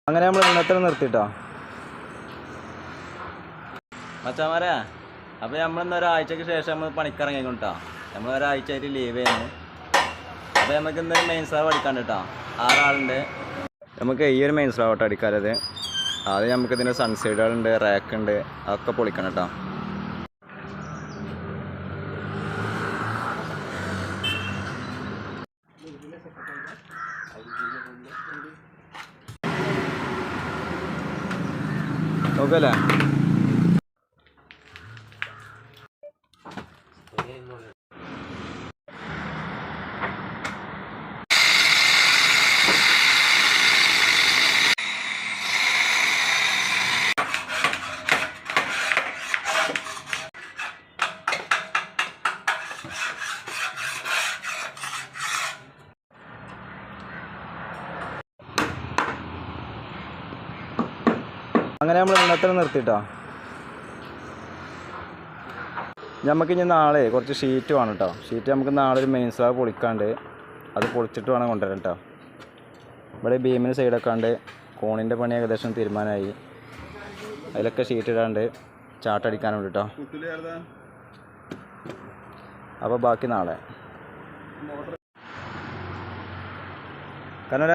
അങ്ങനെ നമ്മൾ ഇന്നത്തെ നിർത്തിട്ടോ മച്ചാമാരെ. അപ്പോൾ നമ്മളിന്ന് ഒരാഴ്ചക്ക് ശേഷം നമ്മൾ പണിക്കിറങ്ങിക്കൊണ്ടാ. നമ്മൾ ഒരാഴ്ചയായിട്ട് ലീവ് ചെയ്യുന്നു. അപ്പോൾ നമുക്ക് ഇന്നൊരു മെയിൻ സ്ലാബ് അടിക്കാണ്ട് കേട്ടോ. 6 ആളുണ്ട്. നമുക്ക് ഈ ഒരു മെയിൻ സ്ലാബ് അടിക്കാറത്. ആദ്യം നമുക്ക് ഇതിൻ്റെ സൺസൈഡുകളുണ്ട്, റാക്കുണ്ട്, അതൊക്കെ പൊളിക്കണം കേട്ടോ. നോക്കല്ലേ അങ്ങനെ നമ്മൾ ഇന്നത്തെ നിർത്തിട്ടോ. നമുക്കിനി നാളെ കുറച്ച് ഷീറ്റ് വേണം കേട്ടോ. ഷീറ്റ് നമുക്ക് നാളെ ഒരു മെയിൻ സ്ലാബ് പൊളിക്കാണ്ട്, അത് പൊളിച്ചിട്ട് വേണം കൊണ്ടുവരാൻ കേട്ടോ. ഇവിടെ ബീമിന് സൈഡൊക്കെ ഉണ്ട്. കോണിൻ്റെ പണി ഏകദേശം തീരുമാനമായി. അതിലൊക്കെ ഷീറ്റ് ഇടാണ്ട് ചാട്ടടിക്കാനുണ്ട് കേട്ടോ. അപ്പോൾ ബാക്കി നാളെ. കാരണം